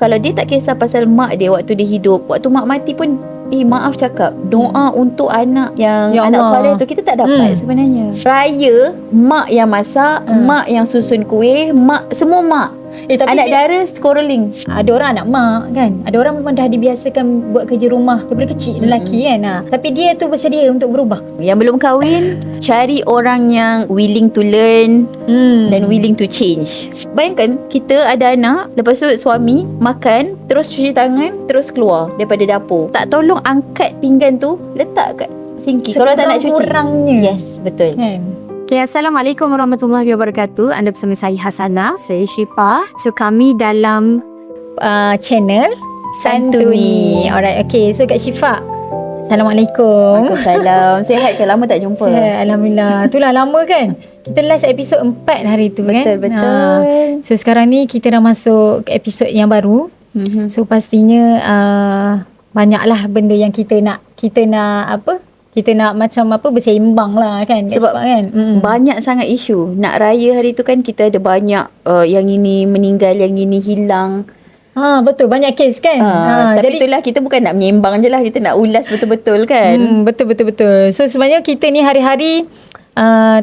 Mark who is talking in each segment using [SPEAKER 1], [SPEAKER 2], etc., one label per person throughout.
[SPEAKER 1] Kalau dia tak kisah pasal mak dia waktu dia hidup, waktu mak mati pun maaf cakap, doa untuk anak yang
[SPEAKER 2] Ya
[SPEAKER 1] anak
[SPEAKER 2] Allah.
[SPEAKER 1] soleh tu kita tak dapat sebenarnya. Raya, mak yang masak, mak yang susun kuih, mak, semua mak.
[SPEAKER 2] Tapi
[SPEAKER 1] anak dara quarreling.
[SPEAKER 2] ada orang anak mak kan, ada orang memang dah dibiasakan buat kerja rumah daripada kecil, lelaki kan. Tapi dia tu bersedia untuk berubah.
[SPEAKER 1] Yang belum kahwin, cari orang yang willing to learn dan willing to change. Bayangkan kita ada anak, lepas tu suami makan, terus cuci tangan, terus keluar daripada dapur, tak tolong angkat pinggan tu, letak kat sinki kalau tak nak cuci.
[SPEAKER 2] Kurangnya.
[SPEAKER 1] Yes, betul
[SPEAKER 2] Kan?
[SPEAKER 3] Okay, Assalamualaikum warahmatullahi wabarakatuh. Anda bersama saya Hasanah Syifa. So kami dalam
[SPEAKER 2] Channel Santuni. Alright, okay. So Kak Syifa, Assalamualaikum.
[SPEAKER 1] Waalaikumsalam. Sihat ke? Lama tak jumpa.
[SPEAKER 2] Sihat, Alhamdulillah. Itulah lama kan. Kita last episod 4 hari tu kan.
[SPEAKER 1] Betul.
[SPEAKER 2] So sekarang ni kita dah masuk ke episod yang baru. So pastinya banyaklah benda yang kita nak macam bersembang lah kan.
[SPEAKER 1] Sebab
[SPEAKER 2] kan
[SPEAKER 1] banyak sangat isu. Nak raya hari tu kan kita ada banyak yang ini meninggal, yang ini hilang.
[SPEAKER 2] Betul, banyak kes kan.
[SPEAKER 1] Tapi itulah, kita bukan nak menyembang je lah, kita nak ulas betul-betul kan.
[SPEAKER 2] Betul. So sebenarnya kita ni hari-hari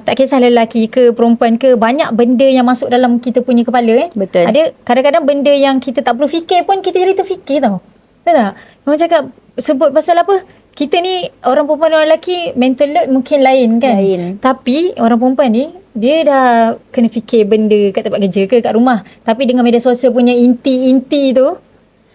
[SPEAKER 2] tak kisah lelaki ke perempuan ke, banyak benda yang masuk dalam kita punya kepala
[SPEAKER 1] Betul.
[SPEAKER 2] Ada kadang-kadang benda yang kita tak perlu fikir pun kita jadi terfikir tau. Betul tak? Memang cakap sebut pasal apa, kita ni orang perempuan dan orang lelaki mental load mungkin lain kan. Tapi orang perempuan ni dia dah kena fikir benda kat tempat kerja ke kat rumah. Tapi dengan media sosial punya inti-inti tu,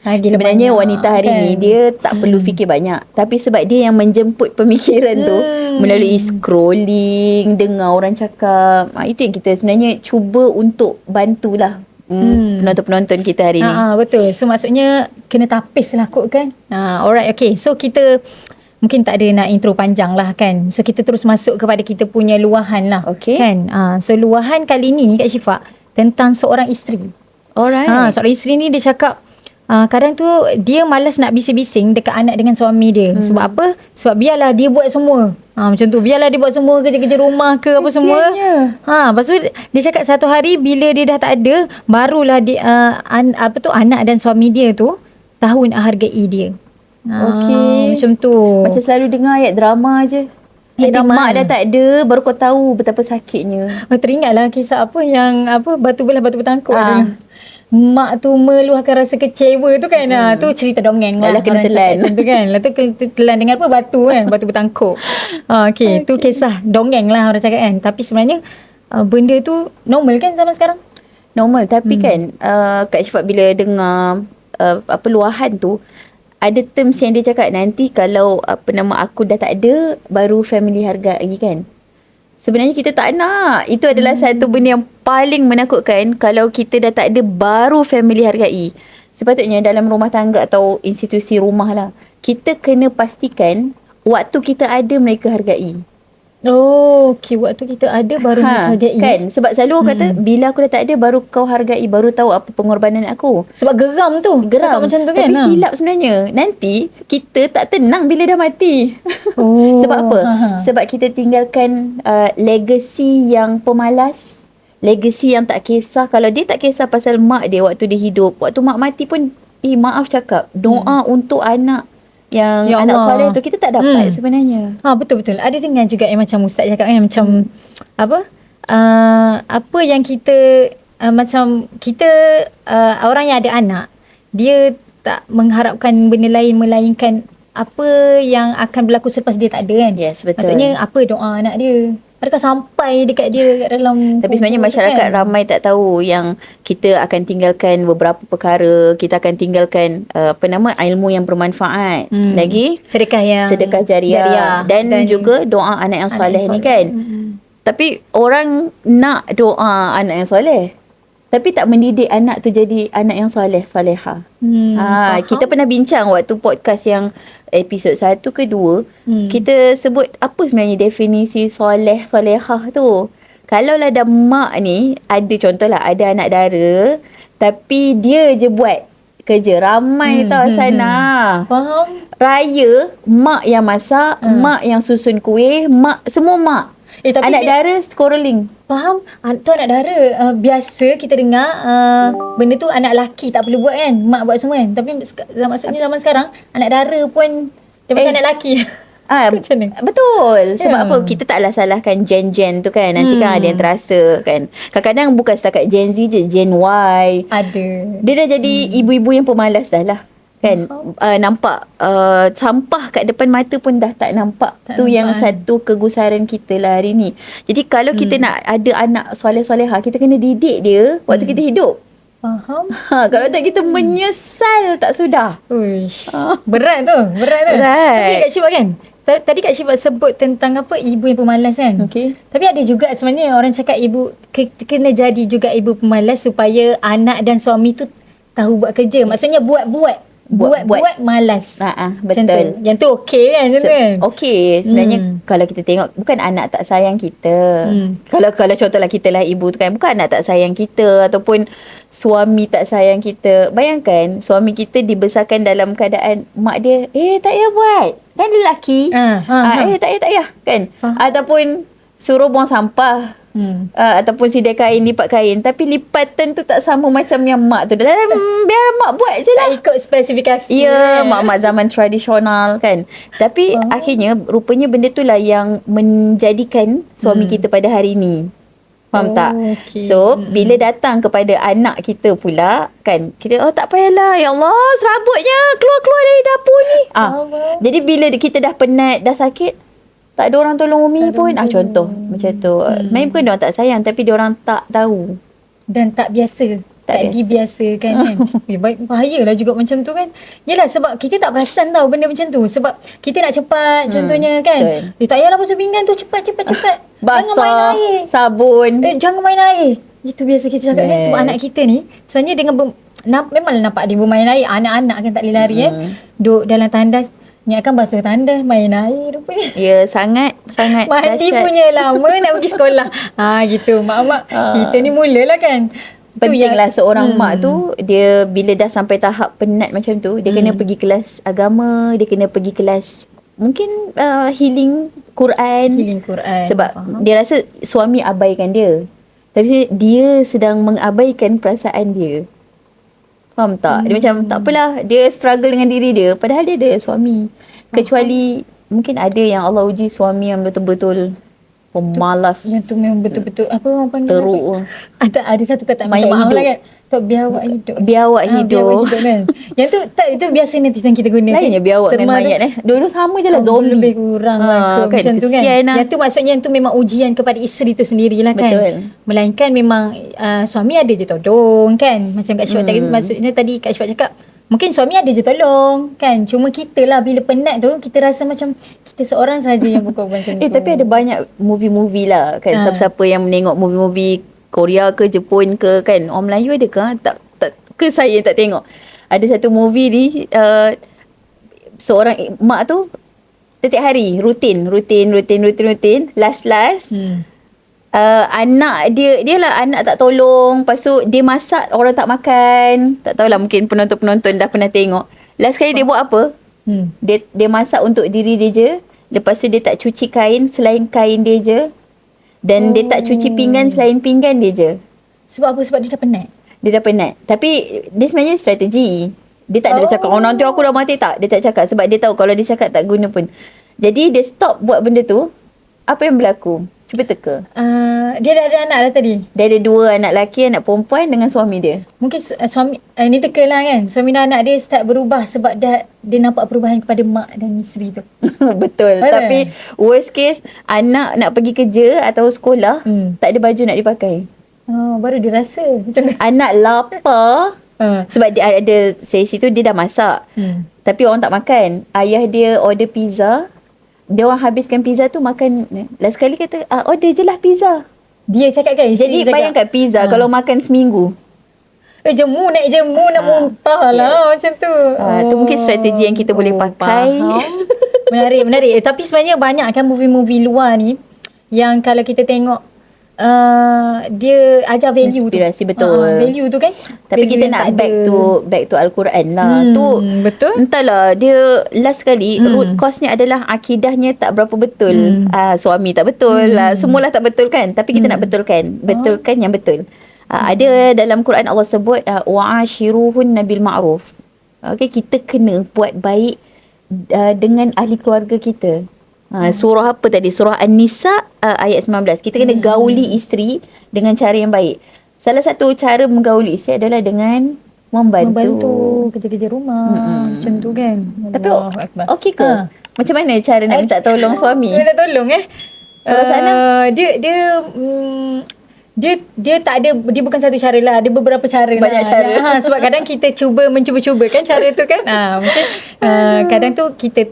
[SPEAKER 1] sebenarnya wanita hari ni dia tak perlu fikir banyak. Tapi sebab dia yang menjemput pemikiran tu melalui scrolling, dengar orang cakap. Itu yang kita sebenarnya cuba untuk bantulah penonton-penonton kita hari ni.
[SPEAKER 2] Betul. So maksudnya kena tapis lah kot kan. Alright, okay. So kita mungkin tak ada nak intro panjang lah kan. So kita terus masuk kepada kita punya luahan lah.
[SPEAKER 1] Okay.
[SPEAKER 2] Kan? So luahan kali ni Kak Syifa tentang seorang isteri.
[SPEAKER 1] Alright.
[SPEAKER 2] Seorang isteri ni dia cakap kadang tu dia malas nak bising-bising dekat anak dengan suami dia. Sebab apa? Sebab biarlah dia buat semua. Macam tu, biarlah dia buat semua kerja-kerja rumah ke apa semua. Lepas tu dia cakap satu hari bila dia dah tak ada, barulah dia anak dan suami dia tu tahu nak hargai dia. Macam tu.
[SPEAKER 1] Macam selalu dengar ayat drama je. Mak dah tak ada, baru kau tahu betapa sakitnya.
[SPEAKER 2] Teringatlah kisah yang batu belah batu bertangkuk tu. Mak tu meluahkan rasa kecewa tu kan. Tu cerita dongeng lah.
[SPEAKER 1] Kena telan.
[SPEAKER 2] Macam tu kan. Lepas tu kena telan dengan apa? Batu kan. Batu bertangkuk. Okay. Tu kisah dongeng lah orang cakap kan. Tapi sebenarnya benda tu normal kan zaman sekarang?
[SPEAKER 1] Normal. Tapi kan Kak Syifa bila dengar luahan tu, ada terms yang dia cakap nanti kalau aku dah tak ada, baru family hargai kan. Sebenarnya kita tak nak. Itu adalah satu benda yang paling menakutkan. Kalau kita dah tak ada, baru family hargai. Sepatutnya dalam rumah tangga atau institusi rumah lah, kita kena pastikan waktu kita ada, mereka hargai.
[SPEAKER 2] Okay. Waktu kita ada baru hargai.
[SPEAKER 1] Kan? Sebab selalu orang kata, bila aku dah tak ada, baru kau hargai, baru tahu apa pengorbanan aku.
[SPEAKER 2] Sebab geram tu.
[SPEAKER 1] Geram.
[SPEAKER 2] Macam tu kan.
[SPEAKER 1] Tapi silap sebenarnya. Nanti kita tak tenang bila dah mati. Sebab apa? Sebab kita tinggalkan legacy yang pemalas. Legacy yang tak kisah. Kalau dia tak kisah pasal mak dia waktu dia hidup, waktu mak mati pun maaf cakap, doa untuk anak yang anak soleh tu kita tak dapat sebenarnya.
[SPEAKER 2] Betul-betul. Ada dengar juga yang macam Ustaz cakap kan, macam apa yang kita macam kita orang yang ada anak, dia tak mengharapkan benda lain melainkan apa yang akan berlaku selepas dia tak ada kan.
[SPEAKER 1] Yes, betul.
[SPEAKER 2] Maksudnya apa doa anak dia? Adakah sampai dekat dia kat dalam.
[SPEAKER 1] Tapi sebenarnya masyarakat ramai tak tahu yang kita akan tinggalkan beberapa perkara. Kita akan tinggalkan ilmu yang bermanfaat. Lagi sedekah jariah dan juga doa anak yang soleh ni kan. Tapi orang nak doa anak yang soleh, tapi tak mendidik anak tu jadi anak yang soleh, soleha. Kita pernah bincang waktu podcast yang episod 1 ke 2, kita sebut apa sebenarnya definisi soleh, solehah tu. Kalau lah dah mak ni, ada contohlah, ada anak dara, tapi dia je buat kerja. Ramai tau sana.
[SPEAKER 2] Faham?
[SPEAKER 1] Raya, mak yang masak, mak yang susun kuih, mak, semua mak.
[SPEAKER 2] Tapi
[SPEAKER 1] anak dara quarreling.
[SPEAKER 2] Faham? Tu anak dara. Biasa kita dengar benda tu anak lelaki tak perlu buat kan. Mak buat semua kan. Tapi maksudnya zaman sekarang anak dara pun dia macam anak lelaki.
[SPEAKER 1] Macam ni. Betul. Sebab apa? Kita taklah salahkan gen tu kan. Nanti kan ada yang terasa kan. Kadang-kadang bukan setakat Gen Z je, Gen Y.
[SPEAKER 2] Ada.
[SPEAKER 1] Dia dah jadi ibu-ibu yang pemalas dah lah. Kan? Nampak sampah kat depan mata pun dah tak nampak. Tu yang satu kegusaran kita lah hari ni. Jadi kalau kita nak ada anak soleh-soleha, kita kena didik dia waktu kita hidup.
[SPEAKER 2] Faham.
[SPEAKER 1] Kalau tak kita menyesal tak sudah.
[SPEAKER 2] Uish. Berat tu. Tapi Kak Syifah kan, tadi Kak Syifah sebut tentang apa, ibu yang pemalas kan.
[SPEAKER 1] Okay.
[SPEAKER 2] Tapi ada juga sebenarnya orang cakap ibu kena jadi juga ibu pemalas supaya anak dan suami tu tahu buat kerja. Maksudnya buat malas.
[SPEAKER 1] Betul.
[SPEAKER 2] Yang tu okey kan?
[SPEAKER 1] Okey. Sebenarnya kalau kita tengok, bukan anak tak sayang kita. Kalau contohlah kita lah ibu tu kan, bukan anak tak sayang kita ataupun suami tak sayang kita. Bayangkan suami kita dibesarkan dalam keadaan mak dia, tak payah buat. Kan dia lelaki. Tak payah kan. Ataupun suruh buang sampah. Ataupun sidia kain, lipat kain, tapi lipatan tu tak sama macam yang mak tu. Biar mak buat je lah.
[SPEAKER 2] Tak ikut spesifikasi.
[SPEAKER 1] Ya, mak-mak zaman tradisional kan. Tapi akhirnya rupanya benda tu lah yang menjadikan suami kita pada hari ni. Faham tak? Okay. So bila datang kepada anak kita pula kan, kita tak payahlah, ya Allah serabutnya keluar dari dapur ni. Jadi bila kita dah penat, dah sakit, tak ada orang tolong umi pun. Contoh macam tu. Sebenarnya bukan diorang tak sayang, tapi diorang tak tahu.
[SPEAKER 2] Dan tak biasa. Tak dibiasakan kan. Bahayalah juga macam tu kan. Yelah, sebab kita tak perasan tau benda macam tu. Sebab kita nak cepat contohnya kan. Tak payahlah basuh pinggan tu, cepat.
[SPEAKER 1] Basah,
[SPEAKER 2] jangan main air.
[SPEAKER 1] Sabun.
[SPEAKER 2] Jangan main air. Itu biasa kita cakap kan. Sebab anak kita ni sebenarnya dengan memanglah nampak dia bermain air. Anak-anak kan tak boleh lari duduk dalam tandas. Ni akan basuh tandas, main air rupanya.
[SPEAKER 1] Ya, sangat
[SPEAKER 2] mandi
[SPEAKER 1] dahsyat.
[SPEAKER 2] Punya lama nak pergi sekolah. Gitu. Mak-mak kita ni mulalah kan.
[SPEAKER 1] Pentinglah seorang mak tu, dia bila dah sampai tahap penat macam tu, dia kena pergi kelas agama, dia kena pergi kelas mungkin healing Quran. Sebab dia rasa suami abaikan dia. Tapi dia sedang mengabaikan perasaan dia. Faham tak? Dia macam tak apalah, dia struggle dengan diri dia padahal dia ada suami. Kecuali mungkin ada yang Allah uji suami yang betul-betul pemalas.
[SPEAKER 2] Yang tu memang betul-betul apa orang panggil?
[SPEAKER 1] Teruk.
[SPEAKER 2] Ada satu kata minta maaf lah kan. Tak, biar awak hidup.
[SPEAKER 1] Biar awak hidup
[SPEAKER 2] kan. Yang tu itu biasa netizen kita guna.
[SPEAKER 1] Lainnya biar awak dengan mayat dulu sama je lah, zombie.
[SPEAKER 2] Lebih kurang lah macam tu kan. Yang tu maksudnya yang tu memang ujian kepada isteri tu sendirilah kan.
[SPEAKER 1] Betul.
[SPEAKER 2] Melainkan memang suami ada je tolong kan. Macam Kak Syifah tadi, maksudnya tadi Kak Syifah cakap mungkin suami ada je tolong kan. Cuma kita lah bila penat tu kita rasa macam kita seorang saja yang bukan macam tu.
[SPEAKER 1] Tapi ada banyak movie-movie lah kan. Siapa-siapa yang menengok movie-movie Korea ke Jepun ke kan, orang Melayu ada ke? Tak ke saya tak tengok. Ada satu movie ni seorang mak tu setiap hari rutin last anak dia lah anak tak tolong. Lepas tu dia masak, orang tak makan. Tak tahulah, mungkin penonton-penonton dah pernah tengok. Last kali dia buat apa? Dia masak untuk diri dia je. Lepas tu dia tak cuci kain selain kain dia je. Dan dia tak cuci pinggan selain pinggan dia je.
[SPEAKER 2] Sebab apa? Sebab dia dah penat.
[SPEAKER 1] Dia dah penat. Tapi dia sebenarnya strategi. Dia tak ada cakap, nanti aku dah mati, tak. Dia tak cakap. Sebab dia tahu kalau dia cakap tak guna pun. Jadi dia stop buat benda tu. Apa yang berlaku? Cuba teka.
[SPEAKER 2] Dia dah ada anak dah tadi.
[SPEAKER 1] Dia ada 2 anak lelaki, anak perempuan dengan suami dia.
[SPEAKER 2] Mungkin suami ni teka lah kan. Suami dan anak dia start berubah sebab dia nampak perubahan kepada mak dan isteri tu.
[SPEAKER 1] Betul. Tapi worst case, anak nak pergi kerja atau sekolah, tak ada baju nak dipakai.
[SPEAKER 2] Baru dia rasa macam tu.
[SPEAKER 1] Anak lapar. Sebab dia ada sesi tu dia dah masak. Tapi orang tak makan. Ayah dia order pizza. Dia orang habiskan pizza tu makan. Last kali kata order je lah pizza.
[SPEAKER 2] Dia cakap kan.
[SPEAKER 1] Jadi bayangkan pizza kalau makan seminggu.
[SPEAKER 2] Naik jemu nak muntah lah macam tu.
[SPEAKER 1] Tu mungkin strategi yang kita boleh pakai.
[SPEAKER 2] Menarik. Tapi sebenarnya banyak kan movie-movie luar ni yang kalau kita tengok dia ajar value
[SPEAKER 1] inspirasi,
[SPEAKER 2] tu.
[SPEAKER 1] betul.
[SPEAKER 2] Value tu kan.
[SPEAKER 1] Tapi
[SPEAKER 2] value
[SPEAKER 1] kita nak back to Al-Quran lah. Tu
[SPEAKER 2] betul.
[SPEAKER 1] entahlah, dia last sekali root cause-nya adalah akidahnya tak berapa betul. Suami tak betul lah, semualah tak betul kan. Tapi kita nak betulkan yang betul. Ada dalam Quran Allah sebut wa'ashiruhunna bil ma'ruf. Okay, kita kena buat baik dengan ahli keluarga kita. Surah apa tadi? Surah An-Nisa ayat 19. Kita kena gauli isteri dengan cara yang baik. Salah satu cara menggauli isteri adalah dengan membantu
[SPEAKER 2] kerja-kerja rumah. Macam tu kan.
[SPEAKER 1] Tapi okey ke? Macam mana cara nak minta tolong suami?
[SPEAKER 2] Minta tolong
[SPEAKER 1] Kalau sana
[SPEAKER 2] dia tak ada, dia bukan satu cara lah, ada beberapa cara.
[SPEAKER 1] Banyak cara.
[SPEAKER 2] Sebab kadang kita mencuba-cuba kan cara tu kan. Mungkin kadang tu kita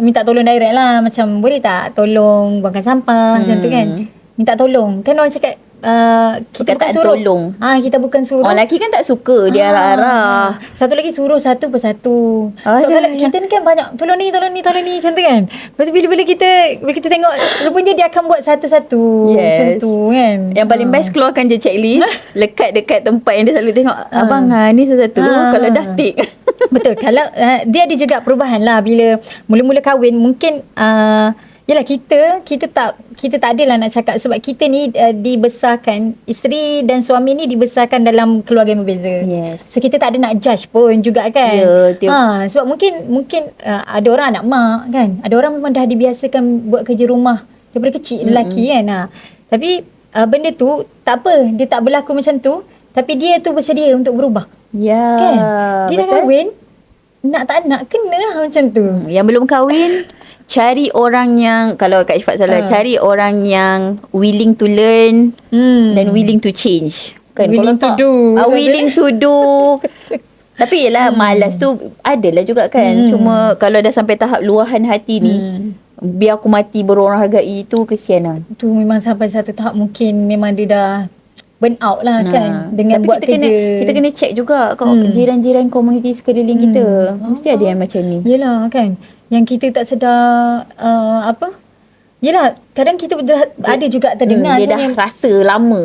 [SPEAKER 2] minta tolong direct lah, macam boleh tak tolong buangkan sampah macam tu kan. Minta tolong. Kan orang cakap kita bukan suruh
[SPEAKER 1] tolong.
[SPEAKER 2] Kita bukan suruh.
[SPEAKER 1] Orang lelaki kan tak suka dia arah-arah.
[SPEAKER 2] Satu lagi suruh satu persatu. So kalau kita ni kan banyak tolong ni macam tu kan. Lepas tu bila kita tengok rupanya dia akan buat satu-satu. Macam tu kan.
[SPEAKER 1] Yang paling best, keluarkan je checklist, lekat dekat tempat yang dia selalu tengok. Abang ni satu-satu. Kalau dah tick.
[SPEAKER 2] Betul. Kalau dia ada juga perubahan lah bila mula-mula kahwin, mungkin yalah kita tak adalah nak cakap, sebab kita ni dibesarkan, isteri dan suami ni dibesarkan dalam keluarga yang berbeza. So kita tak ada nak judge pun juga kan. Sebab mungkin ada orang anak mak kan, ada orang memang dah dibiasakan buat kerja rumah daripada kecil, lelaki kan. Tapi benda tu tak apa, dia tak berlaku macam tu, tapi dia tu bersedia untuk berubah. Kan? Dia dah kahwin, nak tak nak kena lah macam tu.
[SPEAKER 1] Yang belum kahwin, cari orang yang, kalau Kak Ifat salah, cari orang yang willing to learn dan willing to change. Kan?
[SPEAKER 2] Willing to do.
[SPEAKER 1] Willing to do. Tapi yelah, malas tu adalah juga kan. Cuma kalau dah sampai tahap luahan hati ni, biar aku mati berorang hargai, itu kesian lah.
[SPEAKER 2] Tu memang sampai satu tahap mungkin memang dia dah burn out lah kan dengan
[SPEAKER 1] tapi
[SPEAKER 2] buat kerja.
[SPEAKER 1] Kita kena check juga jiran-jiran komuniti sekeliling kita. Mesti ada yang macam ni.
[SPEAKER 2] Yelah kan. Yang kita tak sedar yelah, kadang kita ada juga terdengar
[SPEAKER 1] dia dah rasa lama.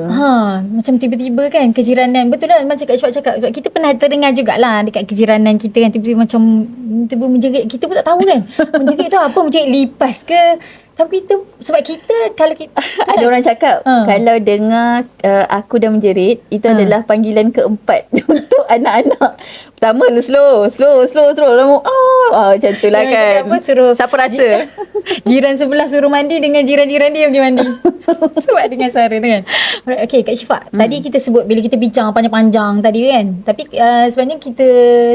[SPEAKER 2] Macam tiba-tiba kan kejiranan. Betul lah macam Kak Syifat cakap. Kita pernah terdengar jugalah dekat kejiranan kita kan, tiba-tiba macam menjerit. Kita pun tak tahu kan. Menjerit tu apa? Menjerit lipas ke? Tapi sebab kita, kalau kita
[SPEAKER 1] ada orang cakap kalau dengar aku dah menjerit, itu adalah panggilan keempat untuk anak-anak. Pertama slow lama macam tu lah kan. Siapa rasa
[SPEAKER 2] jiran sebelah suruh mandi dengan jiran-jiran dia pergi mandi. Sebab dengan suara tu kan. Okay Kak Syifat, tadi kita sebut bila kita bincang panjang-panjang tadi kan. Tapi sebenarnya kita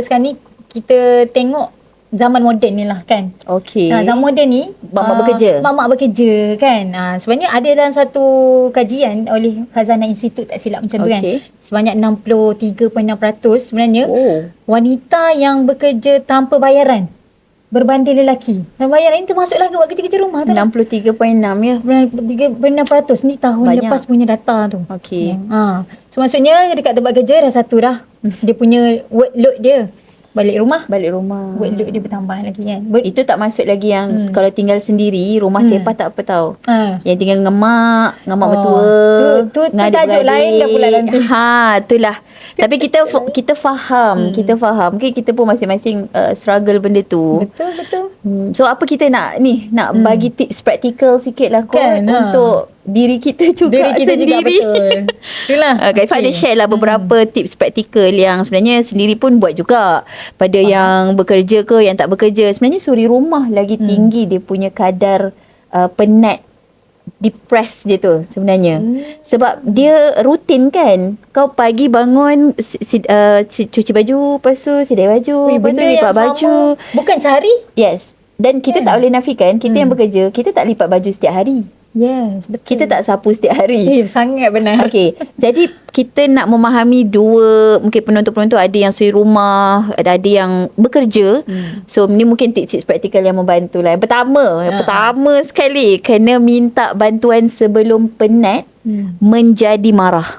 [SPEAKER 2] sekarang ni kita tengok zaman moden ni lah kan. Zaman moden ni Mak-mak bekerja kan. Sebenarnya ada dalam satu kajian oleh Khazanah Institute, tak silap macam tu kan. Sebanyak 63.6% sebenarnya wanita yang bekerja tanpa bayaran berbanding lelaki. Dan bayaran itu masuklah ke buat kerja-kerja rumah tu.
[SPEAKER 1] 63.6 ya.
[SPEAKER 2] 63.6% ni tahun banyak. Lepas punya data tu. So maksudnya dekat tempat kerja dah satu dah. Dia punya workload dia. Balik rumah workload dia bertambah lagi kan.
[SPEAKER 1] Itu tak masuk lagi yang kalau tinggal sendiri, rumah sepah tak apa tau. Yang tinggal ngemak mertua,
[SPEAKER 2] tu tajuk lain dah pula nanti.
[SPEAKER 1] Itulah. Tapi kita faham. Okay, kita pun masing-masing struggle benda tu.
[SPEAKER 2] Betul.
[SPEAKER 1] So apa kita nak bagi tips praktikal sikit lah kan, untuk diri kita juga sendiri.
[SPEAKER 2] Betul. Itulah.
[SPEAKER 1] Kak Ifat ada share lah beberapa tips praktikal yang sebenarnya sendiri pun buat juga. Pada yang bekerja ke yang tak bekerja, sebenarnya suri rumah lagi tinggi dia punya kadar penat, depressed dia tu sebenarnya. Sebab dia rutin kan. Kau pagi bangun cuci baju, lepas tu sidai baju, lepas tu lipat baju.
[SPEAKER 2] Bukan sehari?
[SPEAKER 1] Yes. Dan kita tak boleh nafikan, kita yang bekerja, kita tak lipat baju setiap hari.
[SPEAKER 2] Yes, betul.
[SPEAKER 1] Kita tak sapu setiap hari.
[SPEAKER 2] Sangat benar.
[SPEAKER 1] Okey. Jadi kita nak memahami dua, mungkin penonton-penonton ada yang suri rumah, ada yang bekerja. So ni mungkin tips-tips praktikal yang membantu lah. Yang pertama sekali, kena minta bantuan sebelum penat menjadi marah.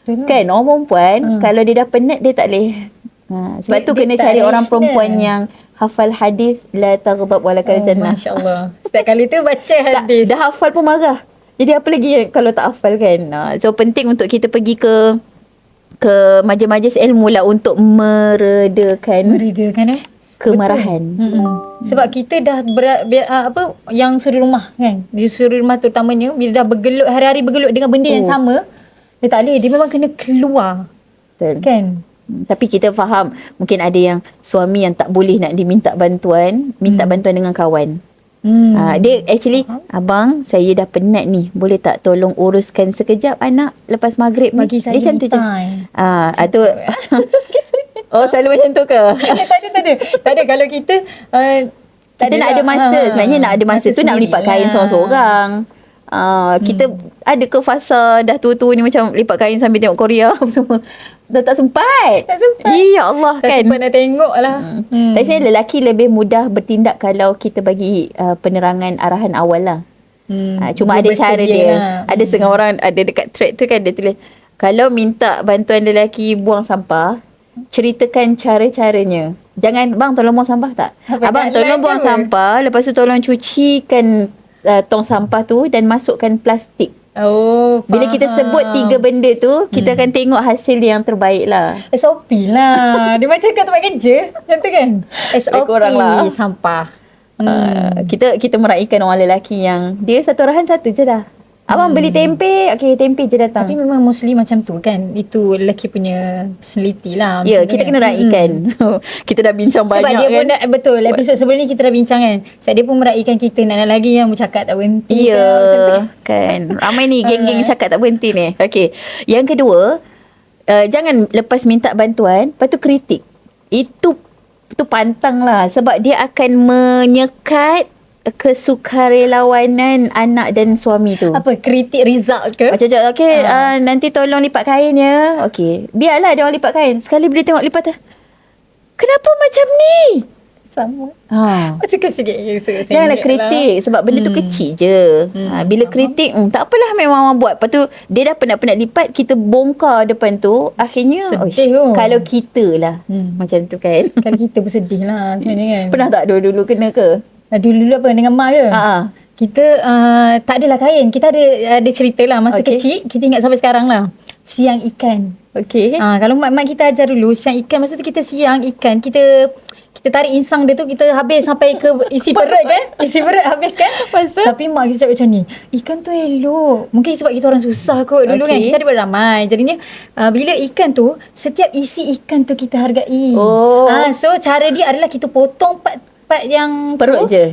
[SPEAKER 1] Kan orang perempuan kalau dia dah penat dia tak boleh. Sebab tu kena cari orang perempuan yang hafal hadis la taghdab wala kal jannah.
[SPEAKER 2] Masya-Allah. Setiap kali tu baca hadis.
[SPEAKER 1] Dah hafal pun marah. Jadi apa lagi kalau tak hafal kan. So penting untuk kita pergi ke majlis-majlis ilmu lah untuk meredakan kemarahan.
[SPEAKER 2] Sebab kita dah yang suri rumah kan. Di suri rumah terutamanya bila dah bergelut hari-hari bergelut dengan benda yang sama, dia tak boleh, dia memang kena keluar.
[SPEAKER 1] Betul.
[SPEAKER 2] Kan?
[SPEAKER 1] Tapi kita faham mungkin ada yang suami yang tak boleh nak diminta bantuan, minta bantuan dengan kawan. Dia actually, abang saya dah penat ni, boleh tak tolong uruskan sekejap anak lepas maghrib ni?
[SPEAKER 2] Bagi saya
[SPEAKER 1] dia macam tu je. Tu oh selalu macam tu ke?
[SPEAKER 2] Tak ada kalau kita
[SPEAKER 1] tak ada nak ada masa. Sebenarnya nak ada masa tu nak melipat kain seorang-seorang. Kita ada ke fasa dah tua-tua ni macam lipat kain sambil tengok Korea apa semua. Dah tak sempat. Ya Allah
[SPEAKER 2] tak
[SPEAKER 1] kan.
[SPEAKER 2] sempat nak tengok lah.
[SPEAKER 1] Tapi lelaki lebih mudah bertindak kalau kita bagi penerangan arahan awal lah. Cuma ada cara dia. Ada setengah orang ada dekat thread tu kan dia tulis, kalau minta bantuan lelaki buang sampah, ceritakan cara-caranya. Jangan, bang tolong buang sampah tak? Abang tolong buang sampah, lepas tu tolong cucikan tong sampah tu dan masukkan plastik. Bila kita sebut 3 benda tu, kita akan tengok hasil yang terbaik lah.
[SPEAKER 2] SOP lah. Dia macam kat tempat kerja. Macam tu kan? SOP
[SPEAKER 1] lah.
[SPEAKER 2] Sampah.
[SPEAKER 1] Kita meraihkan orang lelaki yang dia satu arahan satu je dah. Abang beli tempe, okey tempe je datang.
[SPEAKER 2] Tapi memang mostly macam tu kan. Itu lelaki punya personality lah.
[SPEAKER 1] Ya, kita kena raikan. Kita dah bincang
[SPEAKER 2] sebab
[SPEAKER 1] banyak kan.
[SPEAKER 2] Sebab dia pun dah, betul, episod sebelum ni kita dah bincang kan. Sebab dia pun meraikan kita. Nak lagi yang bercakap tak berhenti.
[SPEAKER 1] Ya, kan. Ramai ni geng-geng cakap tak berhenti ni. Okey. Yang kedua, jangan lepas minta bantuan, lepas tu kritik. Itu pantang lah. Sebab dia akan menyekat kesukarelawanan anak dan suami tu.
[SPEAKER 2] Apa? Kritik result ke?
[SPEAKER 1] Macam nanti tolong lipat kain ya. Okey. Biarlah dia orang lipat kain. Sekali bila tengok lipat kenapa macam ni?
[SPEAKER 2] Sama. Macam sikit.
[SPEAKER 1] Janganlah kritik. Sebab benda tu kecil je. Bila kritik, tak apalah memang orang buat. Lepas tu, dia dah penat-penat lipat, kita bongkar depan tu. Akhirnya, kalau kita lah. Macam tu kan.
[SPEAKER 2] Kalau kita pun sedih lah sebenarnya kan.
[SPEAKER 1] Pernah tak dulu kena ke?
[SPEAKER 2] Dulu apa dengan mak ke? Kita tak adalah kain. Kita ada cerita lah masa kecil. Kita ingat sampai sekarang lah. Siang ikan. Kalau mak kita ajar dulu siang ikan. Masa tu kita siang ikan. Kita tarik insang dia tu, kita habis sampai ke isi perut kan. Isi perut habis kan. Tapi mak kita cakap macam ni, ikan tu elok. Mungkin sebab kita orang susah kot dulu kan. Kita ada ramai. Jadinya bila ikan tu, setiap isi ikan tu kita hargai. So cara dia adalah kita potong part yang
[SPEAKER 1] perut tu, je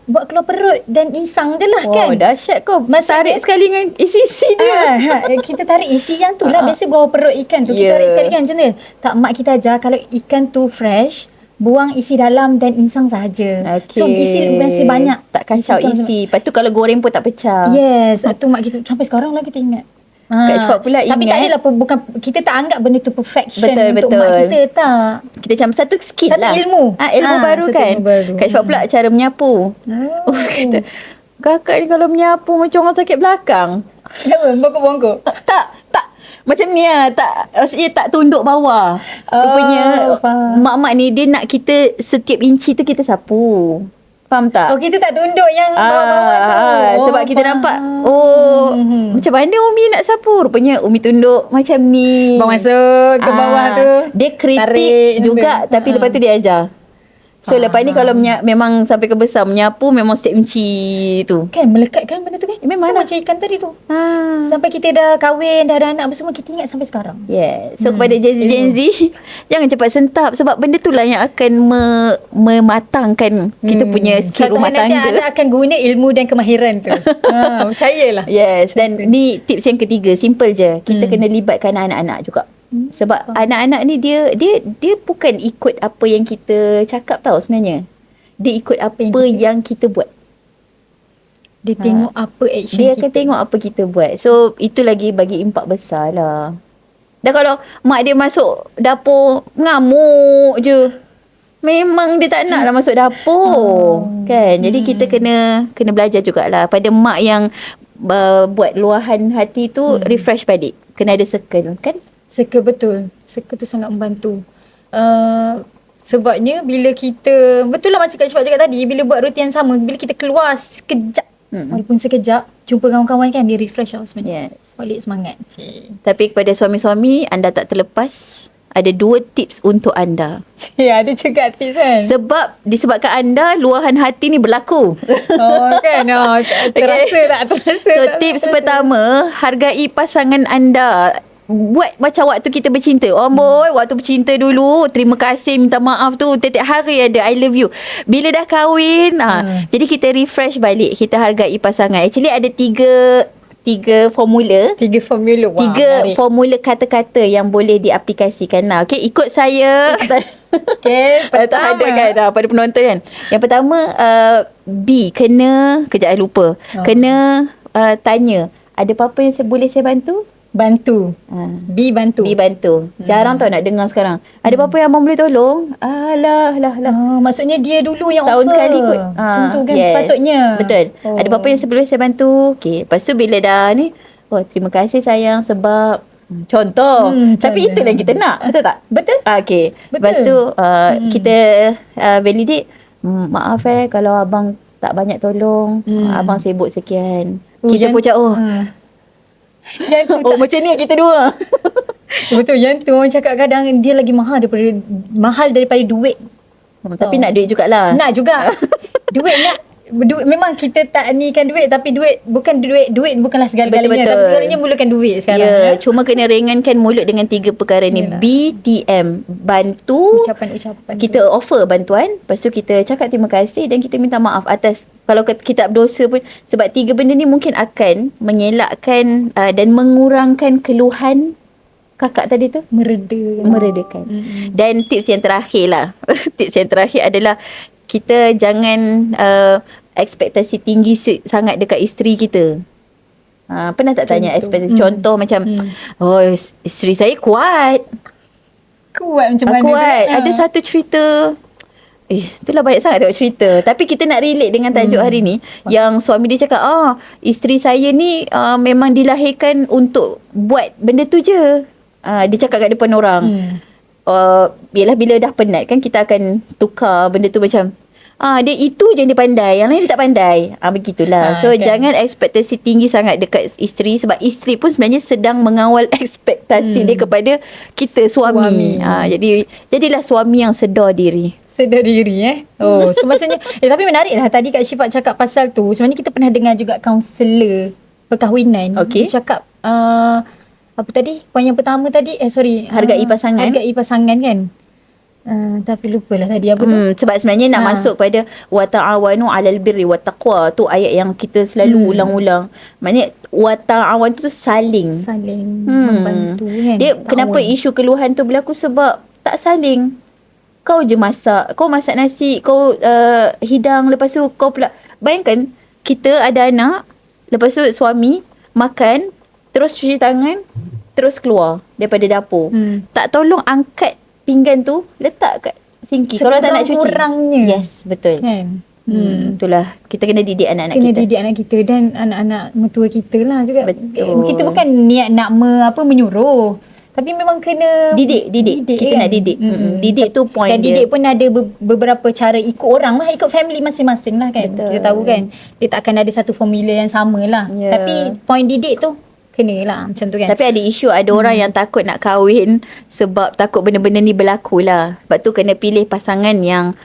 [SPEAKER 2] buat keluar perut dan insang je lah kan.
[SPEAKER 1] Dahsyat kau. Tarik sekali dengan isi-isi dia.
[SPEAKER 2] Kita tarik isi yang tu lah. Biasa bawah perut ikan tu kita tarik sekali kan macam tu. Tak, mak kita ajar kalau ikan tu fresh, buang isi dalam dan insang sahaja. So isi masih banyak.
[SPEAKER 1] Tak kacau isi. Lepas tu kalau goreng pun tak pecah.
[SPEAKER 2] Yes. Tu mak kita sampai sekarang lah kita ingat.
[SPEAKER 1] Kat Syfaq pula
[SPEAKER 2] tapi tak adalah bukan, kita tak anggap benda tu perfection
[SPEAKER 1] betul.
[SPEAKER 2] mak kita, tak.
[SPEAKER 1] Kita macam satu skill lah.
[SPEAKER 2] Ilmu
[SPEAKER 1] baru kan. Kat Syfaq pula cara menyapu. Kata, kakak ni kalau menyapu macam orang sakit belakang.
[SPEAKER 2] Bongkok-bongkok.
[SPEAKER 1] Tak. Macam ni lah. Maksudnya tak tunduk bawah. Rupanya mak-mak ni dia nak kita setiap inci tu kita sapu. Faham tak?
[SPEAKER 2] Kita tak tunduk yang bawah-bawah tu.
[SPEAKER 1] Sebab kita nampak macam mana Umi nak sapu? Rupanya Umi tunduk macam ni.
[SPEAKER 2] Bawang masuk ke bawah tu.
[SPEAKER 1] Dia kritik juga tapi lepas tu dia ajar. So lepas ni kalau memang sampai ke besar menyapu memang setiap inci tu.
[SPEAKER 2] Kan melekat kan benda tu kan?
[SPEAKER 1] Memang
[SPEAKER 2] macam ikan tadi tu. Sampai kita dah kahwin, dah ada anak apa semua, kita ingat sampai sekarang.
[SPEAKER 1] So kepada Gen Z jangan cepat sentap sebab benda tu lah yang akan mematangkan kita punya skill rumah tangga.
[SPEAKER 2] Nanti anak akan guna ilmu dan kemahiran tu. Percayalah.
[SPEAKER 1] Dan ni tips yang ketiga, simple je. Kita kena libatkan anak-anak juga. Sebab anak-anak ni dia bukan ikut apa yang kita cakap tau sebenarnya. Dia ikut apa yang kita buat.
[SPEAKER 2] Dia tengok apa action
[SPEAKER 1] dia akan tengok apa kita buat. So itu lagi bagi impak besar lah. Dan kalau mak dia masuk dapur ngamuk je, memang dia tak nak lah masuk dapur. Kan. Jadi kita kena belajar jugalah pada mak yang buat luahan hati tu, refresh balik. Kena ada circle kan.
[SPEAKER 2] Circle betul. Circle tu sangat membantu. Sebabnya bila kita, betul lah macam Kak Syfaq cakap tadi, bila buat rutin yang sama, bila kita keluar sekejap Walaupun sekejap jumpa kawan-kawan kan, dia refresh sebenarnya.
[SPEAKER 1] Yes.
[SPEAKER 2] Balik semangat.
[SPEAKER 1] Tapi kepada suami-suami, anda tak terlepas, ada 2 tips untuk anda.
[SPEAKER 2] Ada juga tips kan.
[SPEAKER 1] Sebab disebabkan anda, luahan hati ni berlaku.
[SPEAKER 2] Kan. Terasa tak?
[SPEAKER 1] So tips pertama, hargai pasangan anda. Buat macam waktu kita bercinta. Boy, waktu bercinta dulu, terima kasih, minta maaf tu tiap hari ada I love you. Bila dah kahwin, jadi kita refresh balik, kita hargai pasangan. Actually ada tiga formula.
[SPEAKER 2] 3 formula. Wah,
[SPEAKER 1] 3 formula kata-kata yang boleh diaplikasikan. Okay, ikut saya.
[SPEAKER 2] Okay, pertama.
[SPEAKER 1] Tak ada kan pada penonton kan. Yang pertama, B, kena, kejap I lupa. Kena tanya, ada apa-apa yang boleh saya bantu?
[SPEAKER 2] Bantu. B bantu.
[SPEAKER 1] Jarang tau nak dengar sekarang. Ada apa-apa yang abang boleh tolong? Alah.
[SPEAKER 2] Maksudnya dia dulu yang
[SPEAKER 1] tahun
[SPEAKER 2] offer.
[SPEAKER 1] sekali kot.
[SPEAKER 2] Macam tu kan sepatutnya.
[SPEAKER 1] Betul. Ada apa-apa yang boleh saya bantu? Okay. Lepas tu bila dah ni, terima kasih sayang sebab contoh. Tapi itulah yang kita nak. Betul tak?
[SPEAKER 2] Betul.
[SPEAKER 1] Okay. Lepas tu kita validate. Maaf kalau abang tak banyak tolong. Abang sibuk sekian. Kita pun cakap
[SPEAKER 2] Yang tu
[SPEAKER 1] macam ni kita dua.
[SPEAKER 2] Betul, yang tu orang cakap kadang dia lagi mahal daripada duit.
[SPEAKER 1] Tapi nak duit jugalah.
[SPEAKER 2] Nak juga. duit memang kita tak nikan duit, tapi duit bukanlah segala-galanya.
[SPEAKER 1] Betul.
[SPEAKER 2] Tapi segalanya mulakan duit sekarang.
[SPEAKER 1] Cuma kena ringankan mulut dengan 3 perkara ni. BTM, bantu.
[SPEAKER 2] Ucapan.
[SPEAKER 1] Kita offer bantuan, lepas tu kita cakap terima kasih dan kita minta maaf atas kalau kita berdosa pun. Sebab 3 benda ni mungkin akan mengelakkan dan mengurangkan keluhan kakak tadi tu. Meredakan. Dan tips yang terakhir lah. Tips yang terakhir adalah kita jangan ekspektasi tinggi sangat dekat isteri kita. Pernah tak tanya ekspektasi? Contoh macam, isteri saya kuat
[SPEAKER 2] macam mana
[SPEAKER 1] kuat. Ada satu cerita, itulah banyak sangat tengok cerita. Tapi kita nak relate dengan tajuk hari ni. Yang suami dia cakap, isteri saya ni memang dilahirkan untuk buat benda tu je. Dia cakap kat depan orang. Yelah, bila dah penat kan, kita akan tukar benda tu macam, dia itu je dia pandai, yang lain dia tak pandai. Begitulah. So jangan ekspektasi tinggi sangat dekat isteri, sebab isteri pun sebenarnya sedang mengawal ekspektasi dia kepada kita suami. Jadi jadilah suami yang sedar diri.
[SPEAKER 2] So maksudnya tapi menarik lah tadi Kak Syifa cakap pasal tu. Sebenarnya kita pernah dengar juga kaunselor perkahwinan. Dia cakap apa tadi? Poin yang pertama tadi
[SPEAKER 1] hargai pasangan
[SPEAKER 2] kan. Tapi lupalah tadi apa tu.
[SPEAKER 1] Sebab sebenarnya nak masuk pada wa ta'awanu 'alal birri wat taqwa, tu ayat yang kita selalu ulang-ulang. Maknanya wa ta'awan tu saling
[SPEAKER 2] membantu kan.
[SPEAKER 1] Dia kenapa isu keluhan tu berlaku, sebab tak saling. Kau je masak, kau masak nasi, kau hidang, lepas tu kau pula. Bayangkan kita ada anak, lepas tu suami makan, terus cuci tangan, terus keluar daripada dapur. Tak tolong angkat pinggan tu, letak kat sinki. Kalau tak nak cuci.
[SPEAKER 2] Kurangnya.
[SPEAKER 1] Yes, betul.
[SPEAKER 2] Kan?
[SPEAKER 1] Itulah. Kita kena didik anak-anak kita.
[SPEAKER 2] Kena didik anak kita dan anak-anak mertua kita lah juga.
[SPEAKER 1] Betul.
[SPEAKER 2] Kita bukan niat nak menyuruh. Tapi memang kena
[SPEAKER 1] didik. Kita nak didik. Didik tu point
[SPEAKER 2] dan
[SPEAKER 1] dia.
[SPEAKER 2] Didik pun ada beberapa cara, ikut orang lah, ikut family masing-masing lah kan.
[SPEAKER 1] Betul.
[SPEAKER 2] Kita tahu kan, dia tak akan ada satu formula yang sama lah. Tapi point didik tu kena lah macam tu kan.
[SPEAKER 1] Tapi ada isu, ada orang yang takut nak kahwin sebab takut benda-benda ni berlaku lah. Sebab tu kena pilih pasangan yang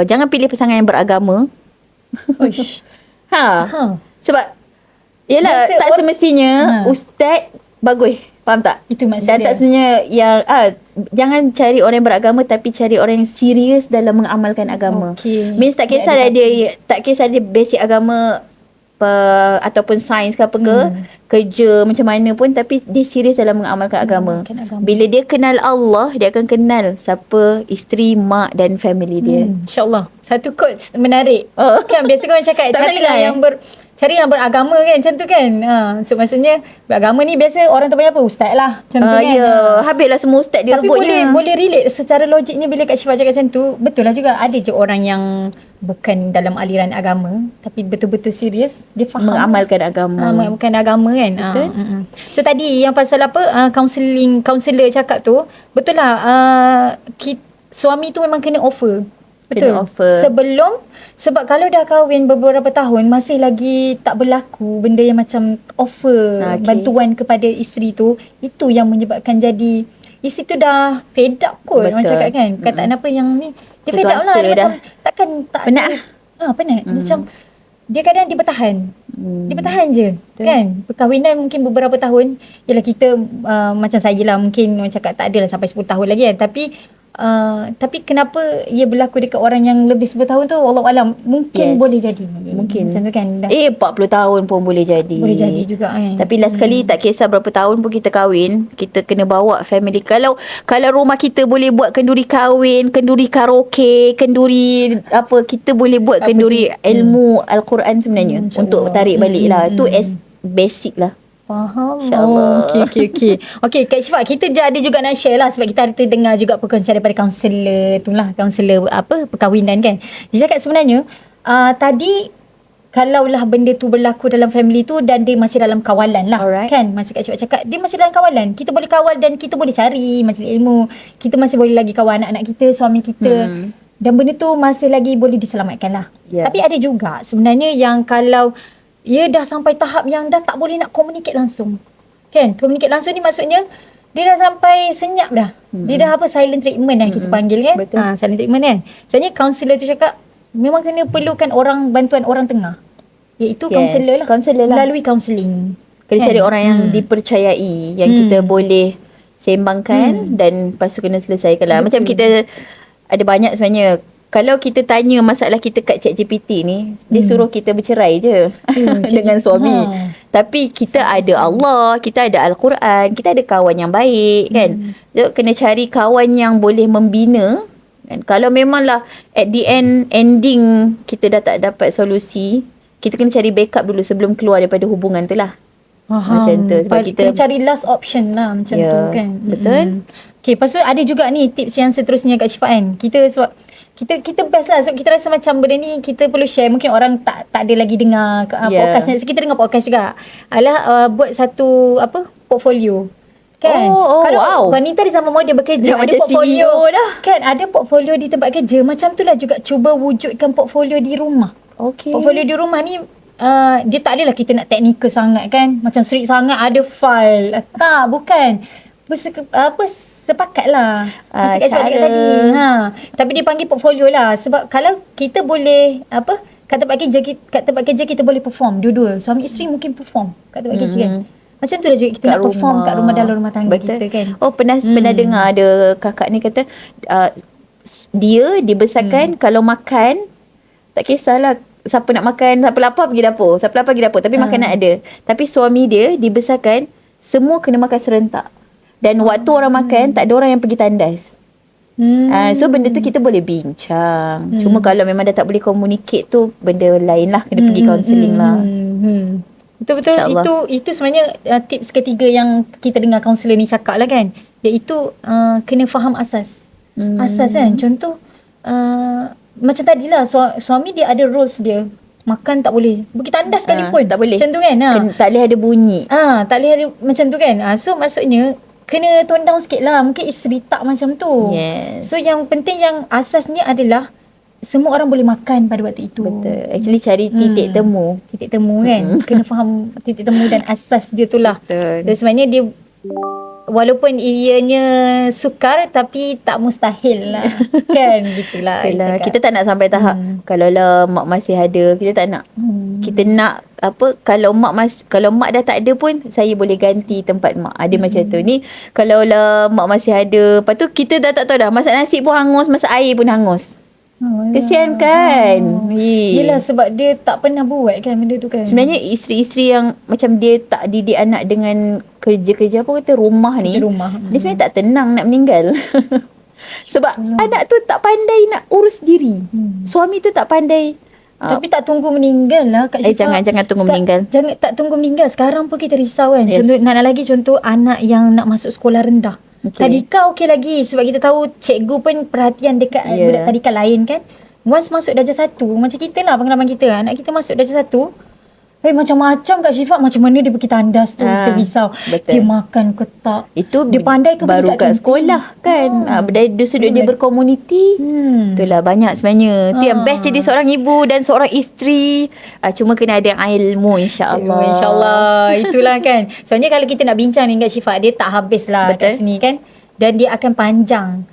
[SPEAKER 1] jangan pilih pasangan yang beragama. Sebab yelah, tak semestinya ustaz bagus. Faham tak?
[SPEAKER 2] Itu maksud
[SPEAKER 1] dan tak sebenarnya yang jangan cari orang yang beragama, tapi cari orang yang serius dalam mengamalkan agama. Means tak kisah dia basic agama ataupun sains ke apa ke, kerja macam mana pun, tapi dia serius dalam mengamalkan agama. Bila dia kenal Allah, dia akan kenal siapa isteri, mak dan family dia.
[SPEAKER 2] InsyaAllah. Satu quotes menarik. Kan biasa orang cakap cari yang beragama kan, macam tu kan. So maksudnya beragama ni biasa orang terbanyak apa? Ustaz lah, macam tu kan.
[SPEAKER 1] Habislah semua ustaz dia rebutnya.
[SPEAKER 2] Tapi boleh relate secara logiknya bila Kak Syifa cakap macam tu. Betul lah juga, ada je orang yang bukan dalam aliran agama tapi betul-betul serius, dia faham
[SPEAKER 1] mengamalkan agama.
[SPEAKER 2] Mengamalkan agama kan.
[SPEAKER 1] Betul.
[SPEAKER 2] So tadi yang pasal apa, kaunselor cakap tu, betul lah, suami tu memang kena offer Betul. Offer. Sebab kalau dah kahwin beberapa tahun masih lagi tak berlaku benda yang macam offer bantuan kepada isteri tu, itu yang menyebabkan jadi isteri tu dah fed up kot. Orang cakap kan. Perkataan apa yang ni, dia fed up lah. Dia macam takkan tak
[SPEAKER 1] penat.
[SPEAKER 2] Penat. Macam dia kadang dia bertahan. Dia bertahan je. Kan? Perkahwinan mungkin beberapa tahun. Yalah kita macam saya lah mungkin orang cakap tak adalah sampai 10 tahun lagi kan. Tapi kenapa ia berlaku dekat orang yang lebih 10 tahun tu, wallahualam, mungkin boleh jadi.
[SPEAKER 1] Mungkin.
[SPEAKER 2] Macam tu kan.
[SPEAKER 1] 40 tahun pun boleh jadi.
[SPEAKER 2] Boleh jadi juga kan.
[SPEAKER 1] Tapi last kali tak kisah berapa tahun pun kita kahwin, kita kena bawa family. Kalau rumah kita boleh buat kenduri kahwin, kenduri karaoke, kenduri apa, kita boleh buat kenduri ilmu Al-Quran sebenarnya untuk tarik balik lah. Tu as basic lah.
[SPEAKER 2] Faham. InsyaAllah. Okey, Kak Syifa, kita ada juga nak share lah sebab kita ada dengar juga perkongsian daripada kaunselor tu lah, kaunselor perkahwinan kan. Dia cakap sebenarnya tadi kalaulah benda tu berlaku dalam family tu dan dia masih dalam kawalan lah. Alright. Kan, masih Kak Syifa cakap dia masih dalam kawalan, kita boleh kawal dan kita boleh cari majlis ilmu, kita masih boleh lagi kawal anak-anak kita, suami kita, dan benda tu masih lagi boleh diselamatkan lah. Tapi ada juga sebenarnya yang kalau ia dah sampai tahap yang dah tak boleh nak communicate langsung. Kan? Communicate langsung ni maksudnya dia dah sampai senyap dah. Dia dah silent treatment lah kita panggil kan. Silent treatment kan. Sebenarnya kaunselor tu cakap memang kena perlukan bantuan orang tengah. Iaitu kaunselor lah. Melalui kaunseling.
[SPEAKER 1] Kena cari orang yang dipercayai, yang kita boleh sembangkan dan lepas tu kena selesaikan lah. Macam kita ada banyak sebenarnya. Kalau kita tanya masalah kita kat ChatGPT ni, dia suruh kita bercerai je dengan suami. Tapi kita ada Allah, kita ada Al-Quran, kita ada kawan yang baik kan. So, kena cari kawan yang boleh membina. Dan kalau memanglah at the ending kita dah tak dapat solusi, kita kena cari backup dulu sebelum keluar daripada hubungan tu lah. Macam tu. Sebab kita
[SPEAKER 2] kena cari last option lah macam tu kan.
[SPEAKER 1] Betul.
[SPEAKER 2] Okay, lepas tu ada juga ni tips yang seterusnya Kak Syifa kan. Kita best lah. So, kita rasa macam benda ni kita perlu share. Mungkin orang tak ada lagi dengar podcast. Kita dengar podcast juga. Buat satu portfolio. Kan? Kalau wanita di zaman moden bekerja, ada portfolio dah. Kan? Ada portfolio di tempat kerja. Macam tu lah juga cuba wujudkan portfolio di rumah. Portfolio di rumah ni dia tak adalah kita nak teknikal sangat kan. Macam strict sangat ada file. Tak, bukan. Sepakat lah macam Kak cakap tadi. Tapi dia panggil portfolio lah. Sebab kalau kita boleh kat tempat kerja kita boleh perform dua-dua. Suami isteri mungkin perform kat tempat kerja kan. Macam tu lah juga kita nak perform kat rumah, dalam rumah tangga kita kan.
[SPEAKER 1] Pernah dengar ada kakak ni kata dia dibesarkan kalau makan tak kisahlah siapa nak makan, siapa lapar pergi dapur, tapi makanan ada. Tapi suami dia dibesarkan semua kena makan serentak. Dan waktu orang makan, tak ada orang yang pergi tandas. So benda tu kita boleh bincang. Cuma kalau memang dah tak boleh communicate tu, benda lain lah. Kena pergi counselling lah.
[SPEAKER 2] Betul-betul. Itu sebenarnya tips ketiga yang kita dengar kaunselor ni cakap lah kan. Iaitu kena faham asas. Asas kan. Contoh, macam tadilah suami dia ada rules dia. Makan tak boleh. Pergi tandas sekalipun.
[SPEAKER 1] Tak boleh.
[SPEAKER 2] Macam tu kan.
[SPEAKER 1] Tak boleh ada bunyi.
[SPEAKER 2] Tak boleh ada macam tu kan. So maksudnya kena tone down sikit lah. Mungkin isteri tak macam tu.
[SPEAKER 1] Yes.
[SPEAKER 2] So yang penting yang asasnya adalah semua orang boleh makan pada waktu itu.
[SPEAKER 1] Betul. Actually cari titik temu.
[SPEAKER 2] Titik temu kan. Kena faham titik temu dan asas dia tu lah.
[SPEAKER 1] Betul.
[SPEAKER 2] Dan sebenarnya dia walaupun ianya sukar tapi tak mustahil lah. Kan gitulah.
[SPEAKER 1] Kita tak nak sampai tahap kalau lah mak masih ada, kita tak nak. Kita nak kalau mak dah tak ada pun saya boleh ganti tempat mak. Ada macam tu. Ni kalau lah mak masih ada, lepas tu kita dah tak tahu dah masak nasi pun hangus, masak air pun hangus. Kesian kan.
[SPEAKER 2] Yelah sebab dia tak pernah buat kan benda tu kan.
[SPEAKER 1] Sebenarnya isteri-isteri yang macam dia tak didik anak dengan kerja-kerja rumah ni, dia sebenarnya tak tenang nak meninggal. Sebab anak tu tak pandai nak urus diri. Suami tu tak pandai.
[SPEAKER 2] Tapi tak tunggu meninggal lah Kak Syifa.
[SPEAKER 1] Jangan tunggu meninggal.
[SPEAKER 2] Jangan tak tunggu meninggal. Sekarang pun kita risau kan. Contoh nak lagi contoh anak yang nak masuk sekolah rendah. Tadika okey lagi sebab kita tahu cikgu pun perhatian dekat budak tadika lain kan. Once masuk darjah 1, macam kita lah pengalaman kita, anak kita masuk darjah 1, macam-macam Kak Syifa. Macam mana dia pergi tandas tu, kita risau.
[SPEAKER 1] Betul.
[SPEAKER 2] Dia makan ke tak,
[SPEAKER 1] itu
[SPEAKER 2] dia pandai ke
[SPEAKER 1] baru kat sekolah kan. Dari sudut dia berkomuniti. Itulah banyak sebenarnya. Itu yang best jadi seorang ibu dan seorang isteri. Cuma kena ada ilmu, insya-Allah.
[SPEAKER 2] InsyaAllah. Itulah kan. Soalnya kalau kita nak bincang ni Kak Syifa, dia tak habis lah kat sini kan. Dan dia akan panjang.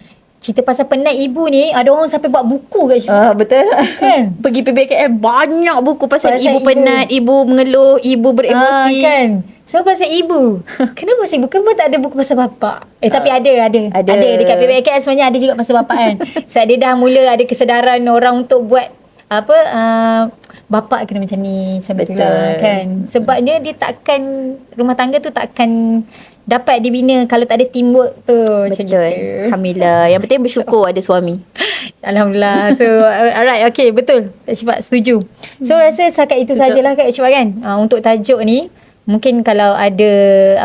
[SPEAKER 2] Cerita pasal penat ibu ni, ada orang sampai buat buku Kak Syifa.
[SPEAKER 1] Betul kan. Pergi PBKL banyak buku pasal ibu penat, ibu mengeluh, ibu beremosi
[SPEAKER 2] kan. So pasal ibu. Kenapa pasal ibu? Kenapa tak ada buku pasal bapak? Tapi ada dekat PBKL sebenarnya ada juga pasal bapak kan. Sebab dia dah mula ada kesedaran orang untuk buat bapak kena macam ni, macam itulah kan. Sebabnya dia takkan, rumah tangga tu takkan dapat dibina kalau tak ada teamwork tu. Macam gitu.
[SPEAKER 1] Alhamdulillah. Yang penting bersyukur ada suami.
[SPEAKER 2] Alhamdulillah. So alright, okay, betul. Kak Syifa setuju. So rasa setakat itu sajalah Kak Syifa kan. Untuk tajuk ni, mungkin kalau ada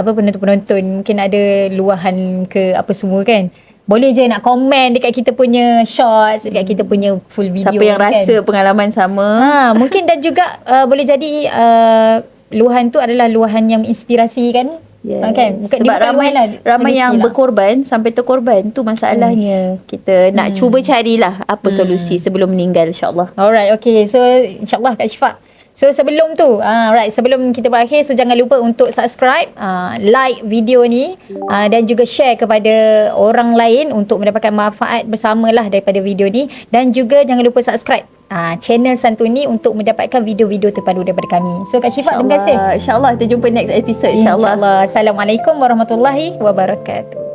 [SPEAKER 2] penonton-penonton mungkin ada luahan ke apa semua kan, boleh je nak komen dekat kita punya shorts, dekat kita punya full video.
[SPEAKER 1] Siapa yang rasa pengalaman sama.
[SPEAKER 2] Mungkin dan juga boleh jadi luahan tu adalah luahan yang inspirasi kan. Kan?
[SPEAKER 1] Sebab ramai yang berkorban sampai terkorban. Tu masalahnya. Kita nak cuba carilah apa solusi sebelum meninggal, insyaAllah.
[SPEAKER 2] Alright, okay. So insyaAllah Kak Syifa. So sebelum tu, sebelum kita berakhir, so jangan lupa untuk subscribe, like video ni dan juga share kepada orang lain untuk mendapatkan manfaat bersamalah daripada video ni. Dan juga jangan lupa subscribe channel Santuni untuk mendapatkan video-video terbaru daripada kami. So Kak Syifa, terima kasih.
[SPEAKER 1] InsyaAllah kita jumpa next episode.
[SPEAKER 2] InsyaAllah. Assalamualaikum warahmatullahi wabarakatuh.